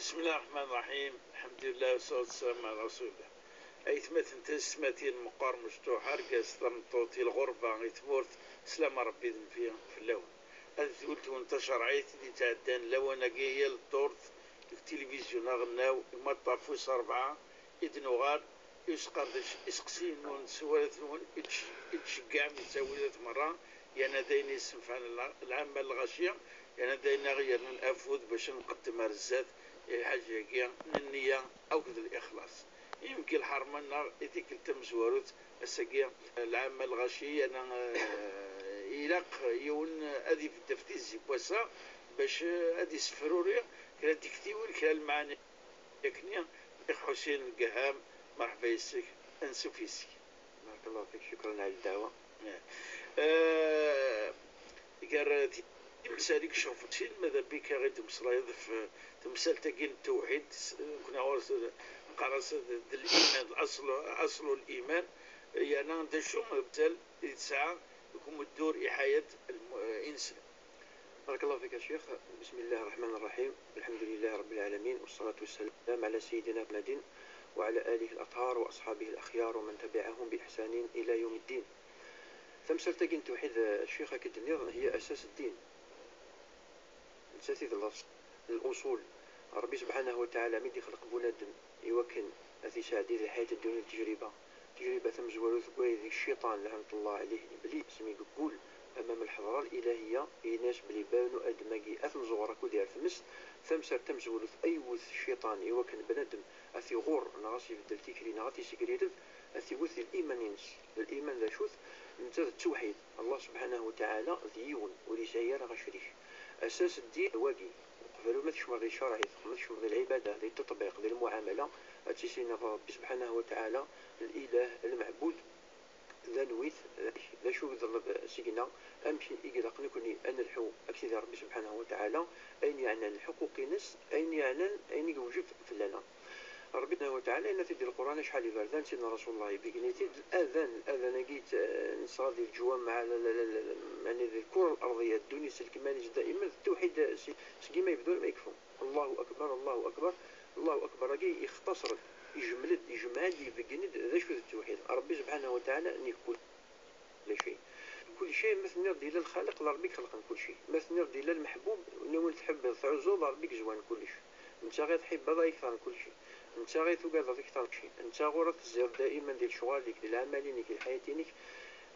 بسم الله الرحمن الرحيم. الحمد لله والصلاة والسلام على رسول الله. أيتمت تسمتين مقار مفتوح أرقص طنطوتي الغربة يتمورت سلام ربي ذن فيها في اللون. قلت وانتشر عيت دي تعدان لو أنا جاية للدورت التلفزيون أغناو ما طافوس أربعة إدنو غار يسقردش إسقسين ونسوالت نون إتشقع من سويلة مرة يعني داين يسنفعن العامة الغاشية يعني داين غير الأفوذ باش نقدم رزات حاجة كيا النية أو كذا الإخلاص. يمكن حرمنا إذيك التمزوروت السقيا العامة الغاشية أنا إلاق يون أدي في التفتيز بوسا باش أدي سفروري كلا تكتيول كلا المعنى يكنيا حسين القهام مرحبا يسك أنسو فيسك. بارك الله فيك، شكرا على الدعوة. قرأتي تمسالك شوفتين ماذا بك غير تمسلايض في تمثال تاكين التوحيد كنا ورث قرص الإيمان أصل الإيمان يعني أنت شو مثال تسعى يكون الدور إحاية الإنسان. بارك الله فيك يا شيخ. بسم الله الرحمن الرحيم، الحمد لله رب العالمين، والصلاة والسلام على سيدنا محمد وعلى آله الأطهار وأصحابه الأخيار ومن تبعهم بإحسان إلى يوم الدين. تمثال تاكين التوحيد الشيخ كدنيا هي أساس الدين، نساتي الأصول. ربي سبحانه وتعالى مدي خلق بنادم يوكن أثي سعدي ذي حياة الدنيا تجربة تمزولو ثقوي ذي الشيطان لعنة الله عليه إبليس سمي يقول أمام الحضارة الإلهية يناس بلي بانو أدماجي أثم زغرك ودير ثمس ثمسر تمزولو أيوث الشيطان يوكن بنادم أثي غور نغاسي بدل تكري نغاتي سكريرد أثي وث الإيمان ينس الإيمان ذا شوث نمتاز التوحيد الله سبحانه وتعالى ذيون وليساير غشريش أساس الدين واقي قبلو ما تشمر ذي الشرع ما تشمر ذي العبادة ذي التطبيق ذي المعاملة أتسينا ربي سبحانه وتعالى الإله المعبود ذا نويث ذا شو ذا سيقنا أمشي إقلق نكوني أن الحو أكسي ذا ربي سبحانه وتعالى أين يعني الحقوق نس أين يعني أين يوجد في اللنا ربي سبحانه وتعالى إن تدي القرآن شحال يبردان سيدنا رسول الله بقنيتي الأذان جيت نصادي الجوام مع يعني الكرة الأرضية الدنيا سلكمانيش دائما التوحيد سكيما يبدون ما يكفون الله أكبر الله أكبر الله أكبر راجي يختصر يجمل بقند ذا شو التوحيد ربي سبحانه وتعالى أن يكون كل شيء مثل نرضي للخالق لربي خلق كل شيء مثل نرضي للمحبوب نقول تحب تعزو لربي زوان كل شيء انت غير تحب هذا يكثر من كل شيء انت غير تقدر تكثر من شيء انت غير تزير دائما ديال شغالك ديال عملينك ديال حياتك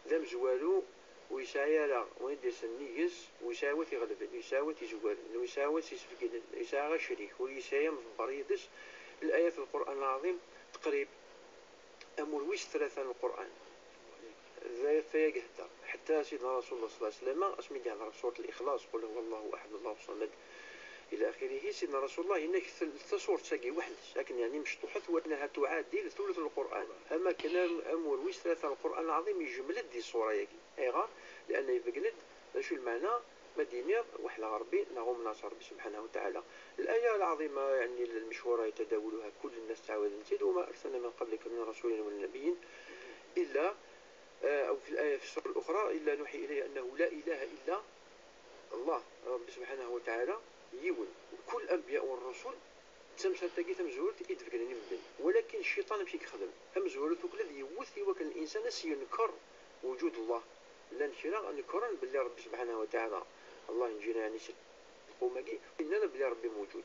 ذا مزوالو ويسايا لا ويدس النيجس ويساوي يغلب يساوي يزوال ويساوي يسفقد يساوي شريك ويسايا مفبر يدس الآيات القرآن العظيم تقريب أمور ويش ثلاثة من القرآن ذا فيجهد حتى سيدنا رسول الله صلى الله عليه وسلم اسمي جعل سورة الإخلاص قل هو الله أحد الله الصمد إلى آخره. سيدنا رسول الله هناك ثلاث صور تساقي واحد لكن يعني مش تحث وأنها تعادل ثلث القرآن أما كلام أمور ويش ثلاثة القرآن العظيم يجملد دي الصورة يجي أيغا لأنه يبقند شو المعنى مدينة وحلا غربي نغم ناصر ربي سبحانه وتعالى. الآية العظيمة يعني المشهورة يتداولها كل الناس تعود نزيد وما أرسلنا من قبلك من رسول ومن نبي إلا أو في الآية في السورة الأخرى إلا نوحي إليه أنه لا إله إلا الله ربي سبحانه وتعالى يون كل الأنبياء والرسل تمثل تاقي تمزولت يدفقني مدن ولكن الشيطان مشي يخدم تمزولت وكل يوث وكل الإنسان سينكر وجود الله لا نشرا نكرا بالله ربي سبحانه وتعالى الله ينجينا يعني القوماقي إننا بالله ربي موجود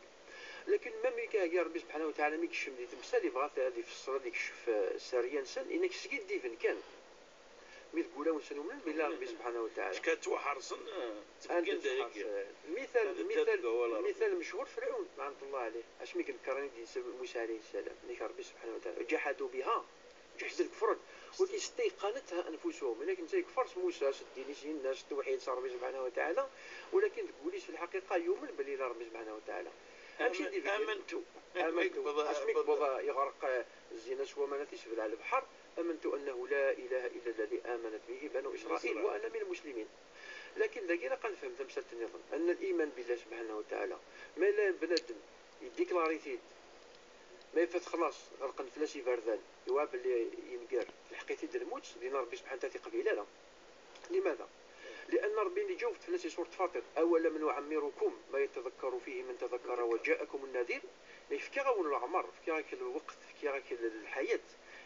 لكن ما ميكا يا ربي سبحانه وتعالى ميكشف دي تمثال يبغى هذه في الصلاة يكشف سريا سن إنك سكيت ديفن كان مثل قولا ونسنومن بالله ربي سبحانه وتعالى شكاتو حرصن مثال مشهور فرعون لعنة الله عليه اش ميك الكرني دي موسى عليه السلام نيك ربي سبحانه وتعالى جحدوا بها جحد الكفر ولكن استيقنتها انفسهم لكن زي كفرت موسى سديني سين الناس توحيد ربي سبحانه وتعالى ولكن تقولي في الحقيقه يؤمن بالله ربي سبحانه وتعالى امنتو اسميك بضا يغرق الزنا سوى ما نتسبل على البحر امنت انه لا اله الا الذي امنت به بنو اسرائيل وانا من المسلمين. لكن ذاك لا قنفهم تمثلت النظام ان الايمان بالله سبحانه وتعالى ما لا بنادم يديكلاريتي ما يفات خلاص غرقن فلاسي فردان يواب اللي ينقر في الحقيقه ديال الموت دينا ربي سبحانه وتعالى قبيله لا. لماذا؟ لان ربي اللي جاوبت في نفس سوره فاطر اولا من نعمركم ما يتذكر فيه من تذكر وجاءكم النذير. فكي غاون العمر فكي غاك الوقت فكي غاك الحياه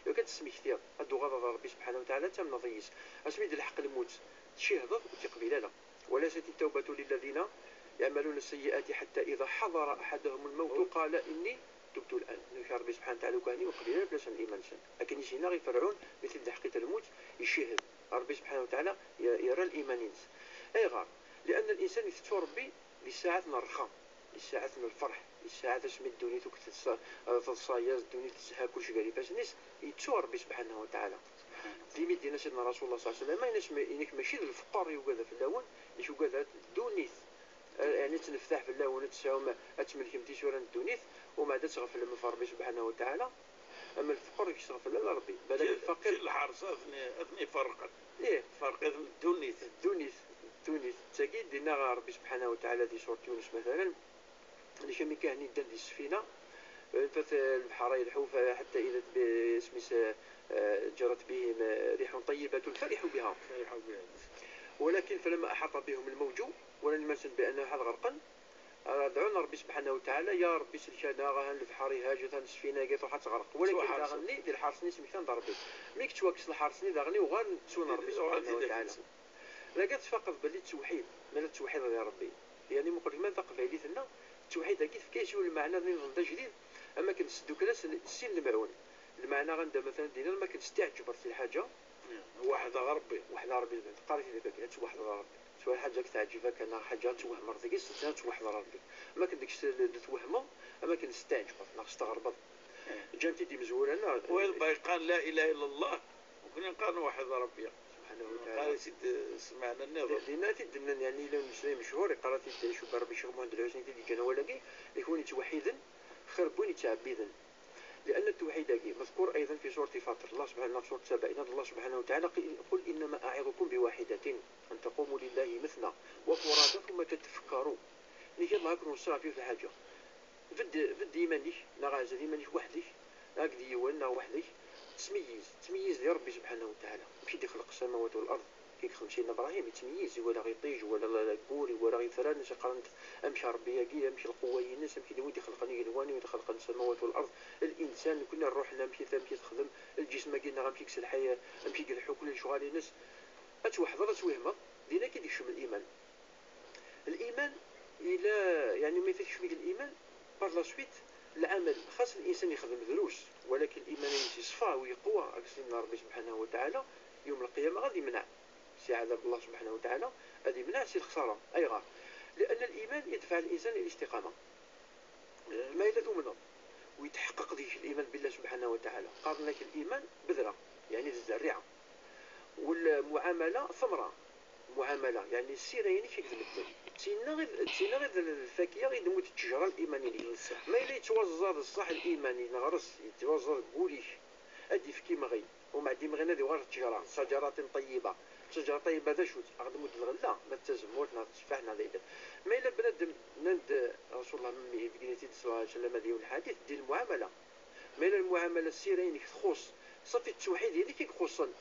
لو كتسمي كثير هادو غضب ربي سبحانه وتعالى تم نضيس اسمي ديال الحق الموت شي هضر وتقبيل لا وليست التوبه للذين يعملون السيئات حتى اذا حضر احدهم الموت قال اني تبت الان. ربي سبحانه وتعالى وكاني وقبيله بلاش الايمان سن لكن يجينا غير فرعون مثل حقيقه الموت يشهد ربي سبحانه وتعالى يرى الايمان ينس اي غار لان الانسان يفتو ربي لساعات من الرخاء لساعات من الفرح لساعات اسمي الدنيا تتصايز الدنيا تسها كلشي قال باش الناس يتسو ربي سبحانه وتعالى ليميت ديال سيدنا رسول الله صلى الله عليه وسلم ما يناش ماشي الفقر يوقف في اللون يش وقف الدنيا يعني تنفتح في اللون تساوم اتملك متيسورا الدنيا وما عاد تغفل من ربي سبحانه وتعالى. اما الفقر يغفل لا ربي بالك الفقير الحرص اثني فرقا ايه فرق الدنيا تاكيد دينا ربي سبحانه وتعالى دي سورة يونس مثلا اللي شامي كاهني دان دي السفينه فات البحر يلحو حتى اذا اسميس جرت بهم ريح طيبه فرحوا بها ولكن فلما احاط بهم الموج ولن يمسن بانه حد غرقا دعونا ربي سبحانه وتعالى يا ربي سلكنا غا البحر هاجت السفينه قالت راح تغرق ولكن داغني ديال الحارسني سميتان ضربي ميك تواكس الحارسني داغني وغان تسون ربي سبحانه وتعالى لقيت فقط بلي التوحيد مال التوحيد يا ربي يعني مقول ما ثقف عليه لنا التوحيد اكيد كاين المعنى نظام جديد اما كنسدو كلا السين المعون المعنى غندا مثلا دينا ما كنستعجب في الحاجه واحد ربي قالت لي بك واحد ربي سواء حاجه كتعجبك انا حاجه توهم راسك كيستنى توحد ربي ما كنديكش توهمه اما كنستعجب نستغرب جانتي دي مزوره انا وين قال لا اله الا الله وكنا نقال واحد ربي سبحانه وتعالى قال سيد سمعنا النظام لينا تدنا يعني لو مسلم مشهور قرات شوف ربي شيخ محمد الحسين اللي كان ولاقي يكون توحيدا خربوني تعبيدا لأن التوحيد مذكور أيضا في سورة فاطر الله سبحانه في سورة سبع الله سبحانه وتعالى قل إنما أعظكم بواحدة أن تقوموا لله مثنى وفرادا ثم تتفكروا لكي الله يكون وصل فيه في الحاجة فد إيمانك نغاز إيمانك وحدك هكذا يوانا وحدك تميز لربي سبحانه وتعالى ماشي دي خلق السماوات والأرض كيك سيدنا ابراهيم يتميز ولا غيطيج ولا كوري ولا غيثران ناس قرنت امشي ربي ياكي امشي القوه الناس امشي اللي ودي خلقني يلواني ودي خلق السماوات والارض الانسان كنا نروح نمشي تخدم الجسم كينا غنمشي كس الحياه امشي كنلحو كل شغال الناس اتوحضر اتوهمه دينا كيديك شم الايمان الى يعني ما يفيكش فيك الايمان بار لا سويت العمل خاص الانسان يخدم دروس ولكن الايمان يصفى ويقوى اكسنا ربي سبحانه وتعالى يوم القيامه غادي يمنع سي عذاب الله سبحانه وتعالى هذه منع سي الخساره اي غار لان الايمان يدفع الانسان الى الاستقامه ما يلذ منه ويتحقق ذيك الايمان بالله سبحانه وتعالى قال لك الايمان بذره يعني الزريعه والمعامله ثمره معامله يعني السيره يعني كيف تينا غير الفاكهه غير تموت الشجره الايمانيه ما الا يتوزر الصح الايماني نغرس يتوزر بوليش ادي في كيما غي ومع ديما غير هذه غير شجره طيبه شجره طيبه ذا شوت اخدموا الغله ما تزموتنا تشفعنا ذيك ما الا بنادم نند رسول الله مي بقيتي صلى الله عليه وسلم هذه الحديث ديال المعامله ما الا المعامله السيرين تخص صافي التوحيد هي اللي كيخصن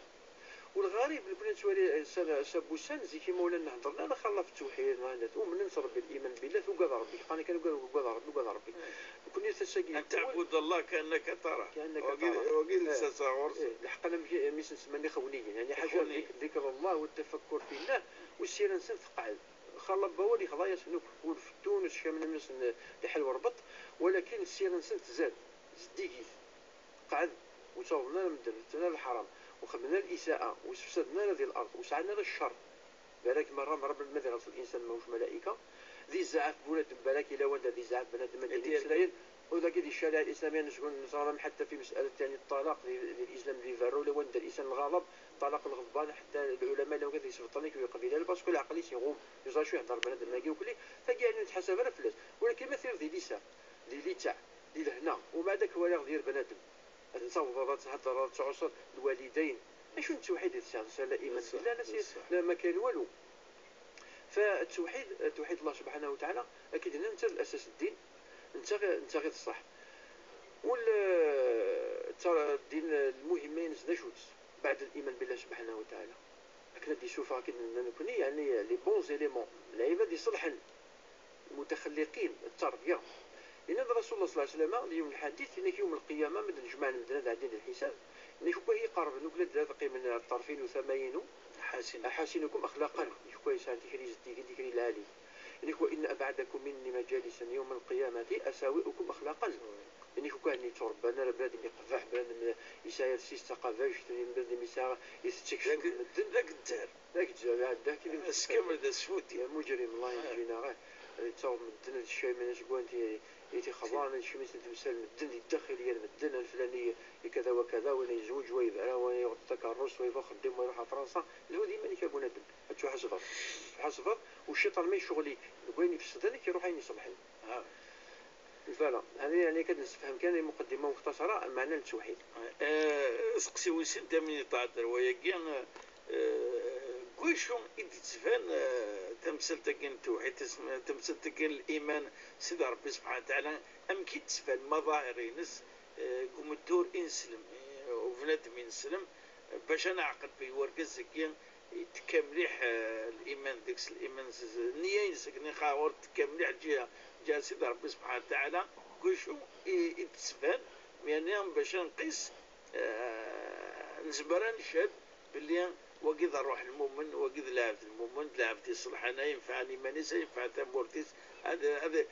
والغريب اللي كنا سبوسان زي كيما ولا نهضر انا خلا في التوحيد ومن نصر بالايمان بالله وقال ربي انا وقال ربي كنا تساقي ان تعبد الله كانك ترى وقيل ستصور الحق انا مش نسمى خونيا يعني حاجه ذكر الله والتفكر في الله والسير انسان ثقعد خلا بوالي خلايا سنوك في تونس شامل الناس لحل وربط ولكن السير انسان تزاد زديكي قعد وصلنا لمدرتنا الحرام وخدمنا الإساءة وفسدنا هذه الأرض وسعنا للشر بالك مرة ماذا غسل الإنسان ماهوش ملائكة ذي الزعف بنادم بالك إلا ولد ذي الزعف بنادم مدينة إسرائيل وذاك ذي الشريعة الإسلامية نصرم حتى في مسألة يعني الطلاق الإسلام اللي فارو لو ولد الإنسان الغضب طلاق الغضبان حتى العلماء لو كذا يسبطني كي قبيله بس كل عقلي يغوم يزال شويه يهضر بنادم ماكي وكلي فكي يعني نتحسب على فلاس ولكن مثير ذي لسان ذي ليتاع ذي لهنا ومع ذاك هو يغير بنادم تصور هضر تعصر الوالدين شو التوحيد يتساعد لا ايمان بالله لا ما كان والو فالتوحيد توحيد الله سبحانه وتعالى اكيد انت الاساس الدين انت غير الصح الدين المهم ما ينزل شوت بعد الايمان بالله سبحانه وتعالى كنا دي شوف أكيد نكوني يعني لي بون زيليمون العباد اللي صلحن المتخلقين التربية. لأن الرسول صلى الله عليه وسلم اليوم الحديث إنك يوم القيامة من الجماعة المدنة عندنا الحساب إنك هي قرب نقول ذلك من الطرفين وثمانين أحاسنكم أخلاقا يشكو يسان تكري ذكري العالي إنك وإن أبعدكم مني مجالسا يوم القيامة أساوئكم أخلاقا إنك كان تربنا لبلاد يقفح بلاد يساير سيس تقفاش بلاد يساير يستكشف ذاك الدار ذاك الجزائر ذاك اللي اسكمل ذا سفوتي مجرم الله يجينا غير تصور مدن الشيء من أسبوع أنت خبرنا الشيء مثل تمثال مدن الداخلية المدن الفلانية كذا وكذا وين يزوج ويبعرى ويتكرس ويخدم ويروح فرنسا اللي هو ديما يكون بنادم هاتشو حسفر والشيطان ما يشغليك وين يفسدنك يروح عين يصلحني فوالا هذه يعني كنفهم كان مقدمة مختصرة معنى التوحيد. اسقسي ويسن تمني تعذر ويا كويشو يتفان تمثل تكين التوحيد تمثل تكين الإيمان سيدي ربي سبحانه وتعالى أم كي تفان مظاهر ينس قوم الدور إنسلم وبنادم ينسلم باش أنا عقد في ورقز كين تكمليح الإيمان ديكس الإيمان نية ينسكني خاور تكمليح جا سيدي ربي سبحانه وتعالى كويشو يتفان يعني باش نقيس نزبران نشهد باللي وقيد الروح المؤمن وقيد لعبة المؤمن لعبة يصلح أنا ينفعني مانيس ينفع تمورتيس هذه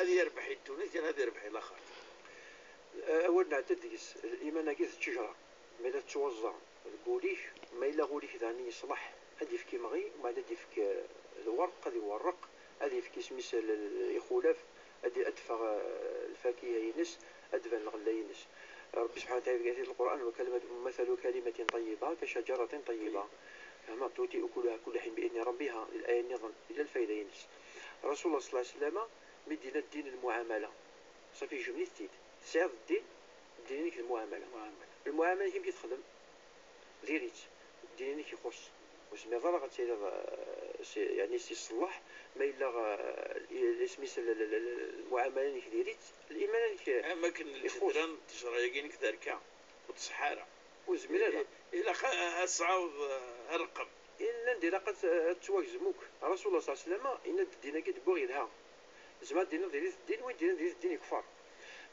يربح التونس هذه يربح الآخر. أول نعتديس الإيمان كيف الشجرة ما لا توزع القوليش ما إلا قوليش ثاني يصلح هذه في كيمغي وبعد هذه في الورق هذه ورق هذه في كيسميس الخلاف هذه أدفع الفاكهة ينس أدفع الغلا ينس. ربي سبحانه وتعالى في القرآن وكلمة مثل كلمة طيبة كشجرة طيبة فما تؤتي أكلها كل حين بإذن ربها الآية النظام إلى الفايدة ينس. رسول الله صلى الله عليه وسلم مدينة الدين المعاملة صافي جملة تيد سعر الدين دينك المعاملة كيف تخدم ديريت دينك يخص وسمي ضرغت يعني سيصلح ما إلا اسميس المعاملة ديريت الإيمان ما كان الإخوان تشريعين كذلك وتصحارى وزميلة إلا أصعب أرقم إلا ندير قد تواجزموك رسول الله صلى الله عليه وسلم إن الدين كي تبغي يدها زعما الدين ديال الدين وين الدين يكفر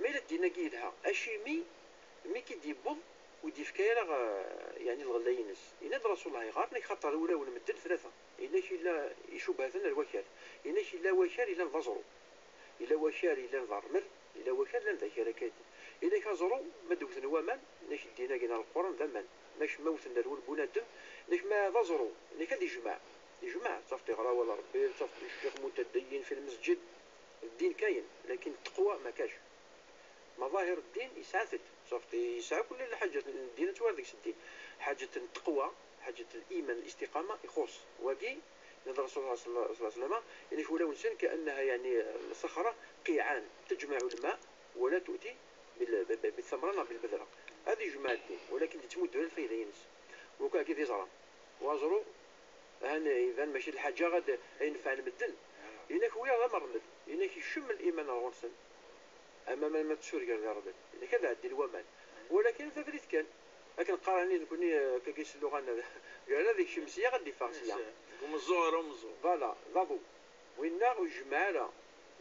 ما إلا الدين كي يدها أشي مي كيدي بوض ودي فكاية يعني الغلا ينس إلا رسول الله يغار نك خطر الأولى ونمدل ثلاثة إلا شي لا يشبه ثنا الوكال إلا شي لا وكال إلا نضزرو إلا وكال إلا نضرمل إلا وكال لا نذاكر كادي إلا كازرو ما دوثن ومن ناش الدين كينا القرآن ذمن ناش موثن الأول بنادم ناش ما ضزرو ناش هذا يجمع صافي تقرا ولا ربي صافي الشيخ متدين في المسجد الدين كاين لكن التقوى ما كاش مظاهر الدين يسعثت صافي يسعى كل حاجة الدين توارد الدين حاجة التقوى حاجة الإيمان الاستقامة يخص وقي نظر رسول الله صلى الله عليه وسلم يعني فولا ونسن كأنها يعني صخرة قيعان تجمع الماء ولا تؤتي بالثمرة بالبذرة هذه جماعة الدين ولكن تمد على الفايدة ينس وكا كيف يزرع وازرو هنا إذا ماشي الحاجة غاد ينفع المدن إنك ويا غا مرمد إنك يشم الإيمان الغرسن أما ما تشور قال يا ربي إنك هذا عدي الومان ولكن فبريت كان لكن قارني نكوني كيس اللغة هذا قال هذيك الشمسية غادي فارسية ومزور فوالا ضابو وإنا وجمالة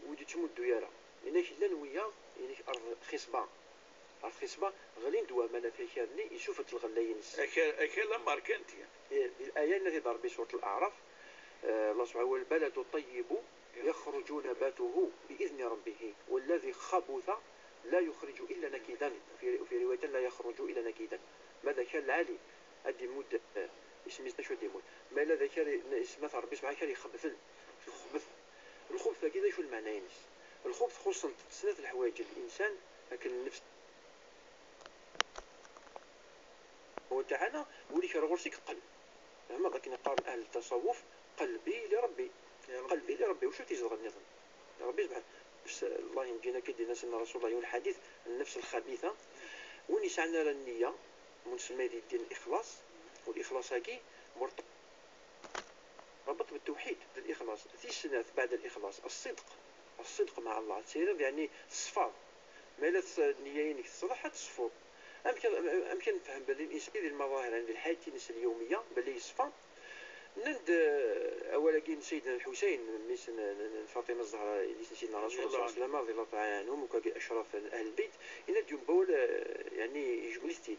ودي تمدو يالا إنك لان ويا إنك أرض خصبة غلين دوا مانا في كارني يشوفت الغلاينس أكل ماركنتي الآية التي ضرب سورة الأعراف الله سبحانه والبلد الطيب يخرج نباته بإذن ربه والذي خبث لا يخرج إلا نكيدا في رواية لا يخرج إلا نكيدا ماذا كان العالي أدي مدة اسمي شو ديمون ما لا ذكر اسمه ربي سبحانه كان يخبث الخبث كذا شو المعنى ينس الخبث خصوصا سنة الحوايج الإنسان لكن النفس هو تعالى ولي كرغرسك قلب فما ذاك قال أهل التصوف قلبي لربي وشو تيزغ النظام ربي سبحانه الله ينجينا كيدي ناس ان رسول الله يقول الحديث النفس الخبيثة وين يسعنا النية منسمى الدين الإخلاص والإخلاص هاكي مرتبط بالتوحيد الإخلاص في سنة بعد الإخلاص الصدق مع الله تسير يعني الصفاء ما لا النية ينك تصلح تصفر أمكن نفهم باللي الإنسان ديال المظاهر عند الحياة اليومية باللي يصفى نند أولا كاين سيدنا الحسين من فاطمة الزهراء اللي سيدنا رسول الله صلى الله عليه وسلم رضي الله تعالى عنهم وكاين أشرف أهل البيت إن ديون بول يعني يجملستين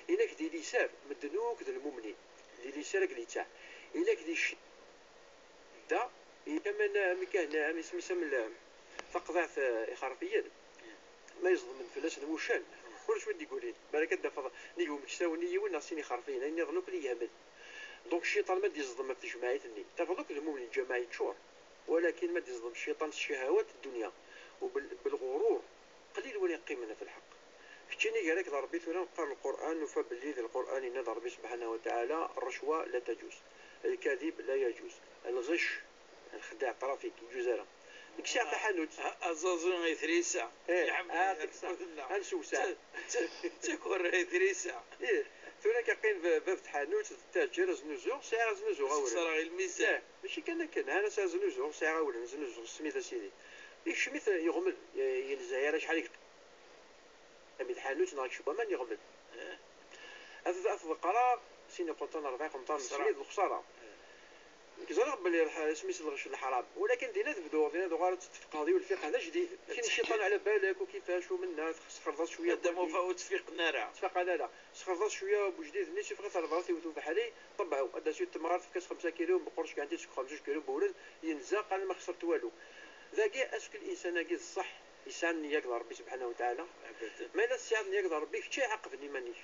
إنك دي ليسار مدنوك ذا المؤمنين دي ليسار اللي تاع إنك دي شدة كمان كان اسمه فقضاء خرفيا ما يصدم من فلاس الموشان كلش ودي يقولين بالك دافا نيو مكساوني وين ناسيني خرفيا لاني ظنوك لي يهمل دونك الشيطان ما يصدم في جماعتني تفضلك المؤمن جماعه شور ولكن ما يصدم الشيطان الشهوات الدنيا وبالغرور قليل ولا يقيمنا في الحق كتشيني قالك ربي ثورا قال القران وفباللي في القران ان ربي سبحانه وتعالى الرشوه لا تجوز الكذب لا يجوز الغش الخداع طرافيك جزيره ديك تحنت أزازون إثريسا هنسوسا تكون إثريسا ثورا كاين باب تحانوت التاجر زنوزو ساعه زنوزو غاول صرا الميزان ماشي كان انا ساعه زنوزو ساعه غاول زنوزو سميتها سيدي ديك شميت يغمل ينزاير شحال امي تحانوت ناك شوبا من يغمل هذا القرار سيني قنطان 4 قنطان سميت الخساره كزرق بلي سميت الغش الحرام ولكن دينا تبدو غير التفقه والفقه هذا جديد كاين الشيطان على بالك وكيفاش ومنا تخرضات شويه دمو فوت فيق نارا تفق لا تخرضات شويه بوجديد ني شي فقط 4 يوتو بحالي طبعوا هذا شي تمرات في كاس 5 كيلو بقرش كان تيسك 5 كيلو بولد ينزاق انا ما خسرت والو ذاكي اسك الانسان كي الصح يسان يقدر ربي سبحانه وتعالى ما لا سيان يقدر ربي في شي عقبني مانيش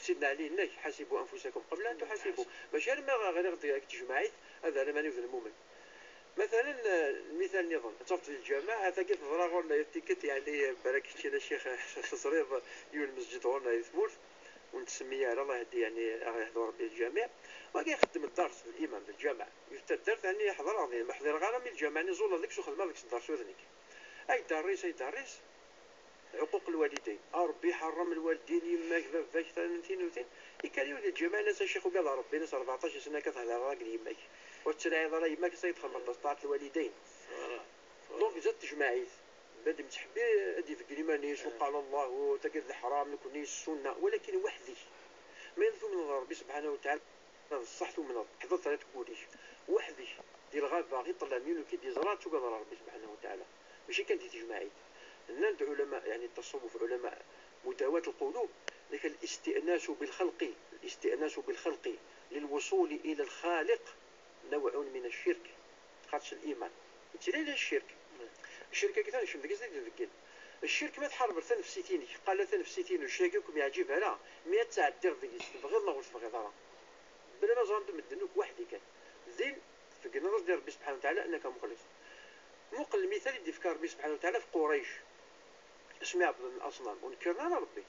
سيدنا علي ناك حاسبوا انفسكم قبل ان تحاسبوا باش ما غير غير تجمعيت هذا لا ماني المؤمن مثلا المثال نظام تصفت الجامع هذا كيف ضراغ ولا يتيكت يعني بركة كذا الشيخ تصريف يقول المسجد ولا يثمر ونتسميه على الله يهدي يعني يحضر ربي الجامع وكي يخدم الدرس الامام بالجامع يفتدرت يعني يحضر غادي محضر غير من الجامع نزول هذيك شو خدمه هذيك الدرس وذنك اي دريس عقوق الوالدين ربي حرم الوالدين يماك فاش 30 كان يولي الجماعه ناس الشيخ وقال ربي ناس 14 سنه كتهضر راك يماك وتسرع هضره يماك سيتخمر طاعه الوالدين دونك زاد تجمعيت بدا متحبي ادي في كلمانيش وقال الله وتقد الحرام نكوني السنه ولكن وحدي ما يلزم من ربي سبحانه وتعالى الصح من حضرت ثلاث كوليش وحدي ديال الغابه غير طلع مينو كي دي زرات وقال ربي سبحانه وتعالى ماشي كانت تجمعيت نند علماء يعني التصوف علماء مداواة القلوب لك الاستئناس بالخلق للوصول إلى الخالق نوع من الشرك خاص الإيمان يتلي الشرك كذا شنو ذاك الشرك ما تحارب نفسيتين قال نفسيتين وشاكيكم يعجبها لا 100 ساعه دير ذيك تبغي الله واش تبغي دارا بلا ما زعما مدنوك وحدي كان زين فقلنا راه دير ربي سبحانه وتعالى انك مخلص مقل المثال يدي فكر ربي سبحانه وتعالى في قريش اسمي عبد الاصنام ونكرنا على ربي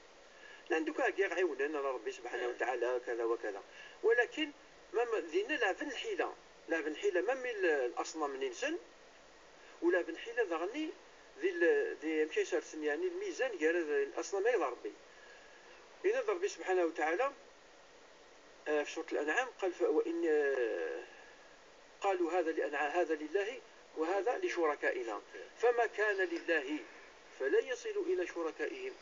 عندك كاع عيوننا على ربي سبحانه وتعالى كذا وكذا ولكن ما دينا لا بن حيله ما من الاصنام ننسن ولا بن حيله ضغني ذي مشي سرسن يعني الميزان قال الاصنام ما ربي اذا ربي سبحانه وتعالى في سوره الانعام قال وان قالوا هذا لله وهذا لشركائنا فما كان لله فلا يصل إلى شركائهم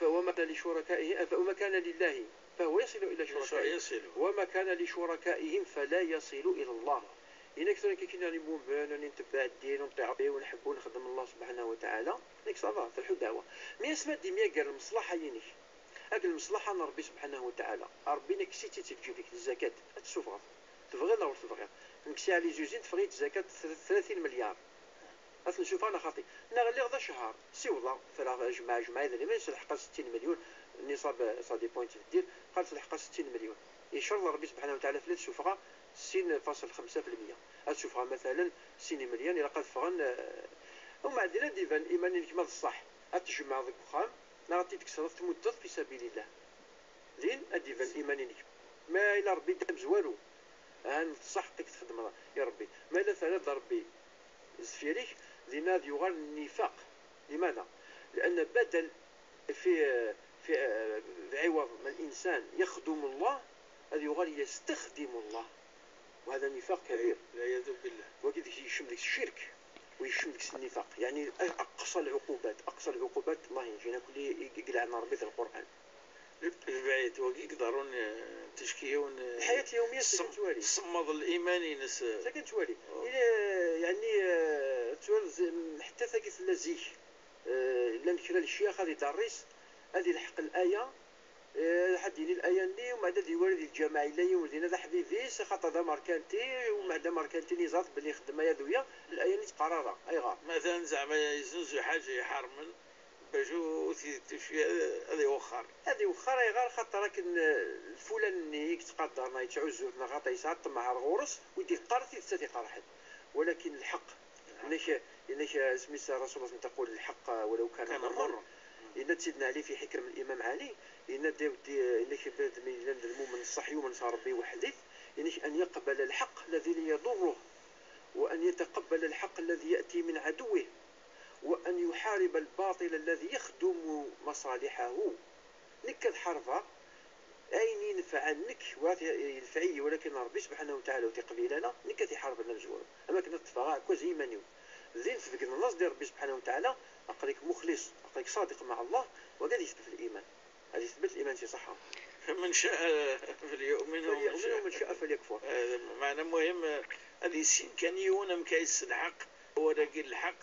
وما كان لشركائهم وما كان لله فهو يصل إلى شركائهم وما كان لشركائهم فلا يصل إلى الله إنك ترى كيكون يعني مؤمن ونتبع الدين ونطيع به ونحب ونخدم الله سبحانه وتعالى ديك صافا في الحداوة ما يسمى ديما قال المصلحة ينيش هاد المصلحة ربي سبحانه وتعالى ربي نكسيتي تجيب لك الزكاة السفرة تبغي لا ولا تبغي نكسي على زوجين تفغي الزكاة 30 مليار أصل شوف أنا خاطي نغلي غدا شهر سي والله فرا جماعة إذا ما يلحق 60 مليون النصاب صادي بوينت دير قال تلحق 60 مليون إن شاء الله ربي سبحانه وتعالى فلات شوفها 60.5% شوفها مثلا 60 مليون إلا قد فغن ومع عندنا ديفان إيماني كما الصح أتجمع ذاك الخام نغطي تكسر تمدد في سبيل الله زين أديفان إيماني ما إلا ربي دام زوالو هان صح تخدم يا ربي ما إلا ثلاث ربي زفيريك لماذا يغال النفاق لماذا؟ لأن بدل في عوض ما الإنسان يخدم الله هذا يغال يستخدم الله وهذا نفاق كبير لا يذوب بالله وكذا يشم ذلك الشرك ويشم ديك النفاق. يعني اقصى العقوبات الله ينجينا كل يقلعنا ربي في القران. البعيد وكي يقدرون تشكيون الحياه اليوميه سكن توالي صمد الايماني ناس سكن توالي يعني حتى ثقيف اللزيك لان كرا الشيخ هذه داريس هذه الحق الايه حد يني الايه اللي وما دي والد الجماعه اللي ولدينا ذا حبيبيس خاطر ذا ماركانتي وما دا ماركانتي نزات باللي خدمه يدويه الايه اللي تقررها اي غار مثلا زعما يزوج حاجه يحرمن باجو تشي هذه وخر اي غار خاطر راكن الفلان يتقدرنا يتعزونا غاطا يسعط مع الغورس ويدي قارتي تستي قرحت. ولكن الحق انك سميت الرسول صلى تقول الحق ولو كان مرا إن سيدنا علي في حكم الإمام علي إن إنك من المؤمن الصحي ومن صار به وحديث إنك أن يقبل الحق الذي يضره وأن يتقبل الحق الذي يأتي من عدوه وأن يحارب الباطل الذي يخدم مصالحه. نكد حرفة أين ينفع نك ينفعي ولكن ربي سبحانه وتعالى وتقبل لنا نكد حرب المزور أما كنا تفاقع كوزي منيو زين في النص ديال ربي سبحانه وتعالى أقريك مخلص أقريك صادق مع الله وقال يثبت في الإيمان. هذا يثبت الإيمان في صحة. فمن شاء فليؤمن ومن شاء فليكفر. معنى مهم هذه كان يونم كيس الحق هو راقي الحق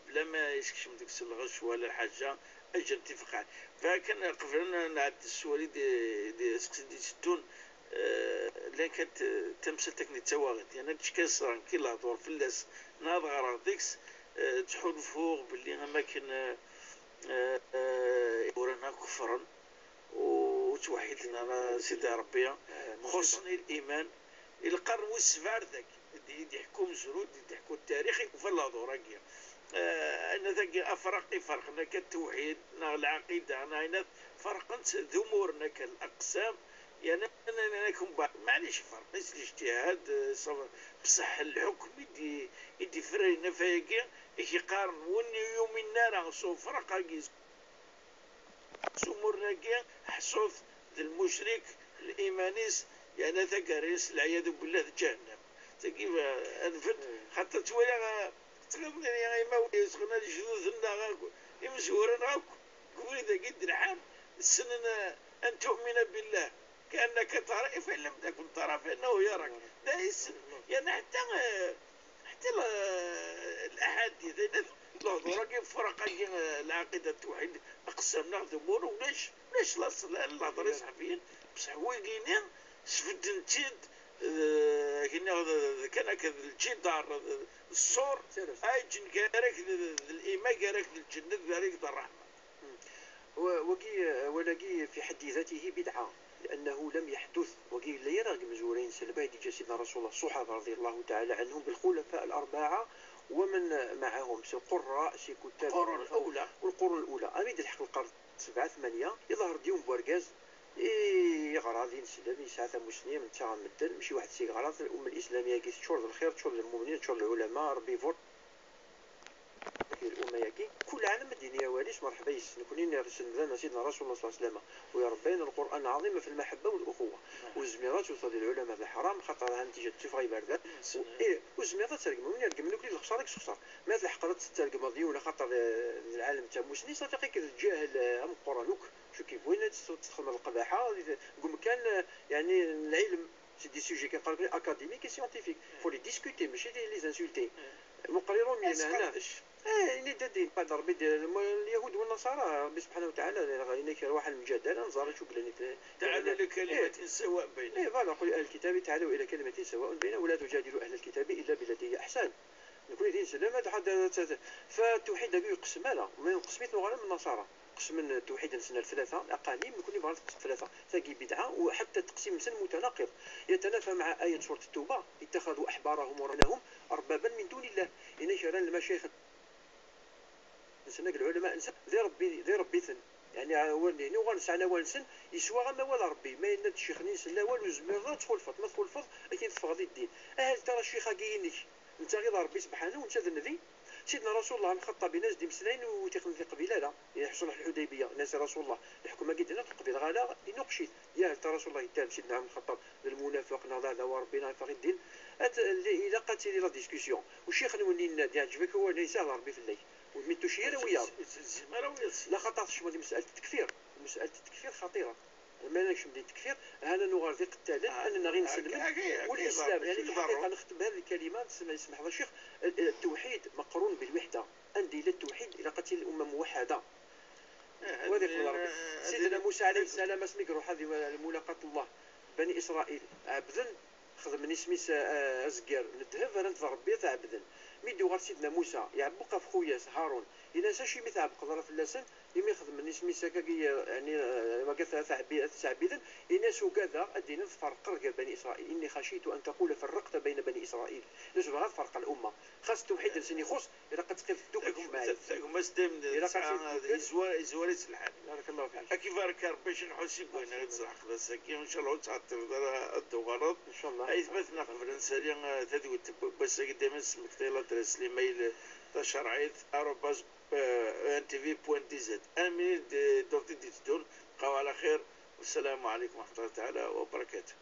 بلا ما يسكشم ديك الغش ولا حاجة أجل تفقع. فكان قبلنا نعد السؤال دي ستون لكن تمثلتك نتواغد يعني تشكسر كلا دور في اللاس ناظر ديكس تحول فوق باللي أماكن ورانا كفرا وتوحيدنا سيدي ربي خصني الإيمان القرن والسفار ذاك يحكوا مزرود يحكوا التاريخ وفلا دوراقيا أنا ذاك أفرق فرقنا كالتوحيد العقيدة أنا فرقت ذمورنا كالأقسام يعني أنا كنت معليش فرق بس الاجتهاد بصح الحكم يدي فرينا فايقيا يقارن وني يوم النار صو فرقا سمرنا كيا حصوث المشرك الإيمانيس يعني ذكريس العياذ بالله جهنم تكيف أنفد حتى تويا تقدر يا ما يسخنا الجذوذنا يمزورنا قول إذا قد الحال السنة أن تؤمن بالله كأنك ترى فإن لم تكن ترى فإنه يراك دايس يعني حتى الأحاديث راقي فرق العقيدة التوحيد أقسام نخدمون وليش لا ضري صحفيين بصح ويقينين سفد نتيد كان كذا الجين دار الصور أي جن كارك الإيمان كارك الجنة كارك الرحمة ولقي في حد ذاته بدعة لأنه لم يحدث وقي لا يرى مزورين سلبا سيدنا رسول الله الصحابة رضي الله تعالى عنهم بالخلفاء الأربعة ومن معهم سي القراء سي كتاب والقرون الأولى أميد الحق القرن 7 8 يظهر ديوم بورغاز يغرى ذي نسلم يسعى مسلم من تاع مدن ماشي واحد سي غرض الأمة الإسلامية كي تشور الخير تشور المؤمنين تشور العلماء ربي يفور الأمة ياكي كل عالم الدنيا واليش مرحبا نكونين نرسل لنا سيدنا رسول الله صلى الله عليه وسلم ويربينا القرآن العظيم في المحبة والأخوة والزميرات وصل العلماء الحرام خاطرها نتيجة تفغي باردات والزميرات ترقم من يرقم لك اللي خسارك خسار ما الحقرات ترقم ديولا خاطر العالم تاع مسني صافي غير الجاهل هم قرانوك شو كيف وين تدخل القباحة قم كان يعني العلم سي دي سوجي كنقرب اكاديميك اي سيانتيفيك فو لي ديسكوتي ماشي لي زانسولتي مقررون من هنا إني دادين بعد ربي اليهود والنصارى ربي سبحانه وتعالى إنك روح المجادلة نزار شو بلاني تعالى لكلمة سواء بيننا إيه فوالا قل أهل الكتاب تعالوا إلى كلمة سواء بيننا ولا تجادلوا أهل الكتاب إلا بالتي هي أحسن نقول دين سلامة فالتوحيد داك يقسم لا من قسميت نغرى من النصارى قسم التوحيد نسنا الثلاثة أقانيم نكون يبغى ثلاثة تاقي بدعة وحتى تقسيم سن متناقض يتنافى مع آية سورة التوبة اتخذوا أحبارهم ورهبانهم أربابا من دون الله إن شران المشايخ نسنا العلماء نسا ذي ربي ثن يعني ولي وغنسعنا ونسن يسوى غما ولا ربي ما يناد الشيخ نسنا والو زمير تخلفط ما تخلفط لكن تفغضي الدين أهل ترى الشيخ كاينك انت غير ربي سبحانه وانت ذنبي سيدنا رسول الله مخطى بناس دي مسنين وتيقن في قبيله لا يحصل الحديبيه ناس رسول الله الحكومه قد هنا القبيل غالا ينقشي يا رسول الله يتهم سيدنا عمر الخطاب المنافق نضع ذا وربنا فريد الدين الى قاتل لا ديسكسيون والشيخ نولي نادي عجبك هو ليس على ربي في الليل وميتو شي وياه لا خطرش مساله التكفير مساله التكفير خطيره ما نكش من التكفير انا نغادي قتالا اننا غير نسلم والاسلام يعني في الحقيقه نختم هذه الكلمات يسمح الشيخ التوحيد مقرون بالوحده اندي الى التوحيد الى قتل الامه موحده وهذه قول سيدنا موسى عليه السلام اسمك روح هذه ملاقاه الله بني اسرائيل عبدا خدم سميس ازكار ندهب انا ربي تاع عبدا ميدو غير سيدنا موسى يعبق في خويا هارون الى ساشي مثل قدره في اللسان يمي خدم سميس يعني ما قالت تعبيدا الناس كذا ادينا فرق بني اسرائيل اني خشيت ان تقول فرقت بين بني اسرائيل ليش بغى فرق الامه خاص توحيد الانسان يخص الى قد تقف دوك اجماعي تاكم استم زوالي الحال بارك الله فيك كيف ركار باش نحسب وين تصلح خلاص ان شاء الله تعطر الدوغرات ان شاء الله اثبتنا فرنسا تدوي بس قدام اسمك تيلا ترسل ايميل تشرعيت @ntv.dz امين دوتي ديتون بقاو على خير والسلام عليكم ورحمه الله تعالى وبركاته.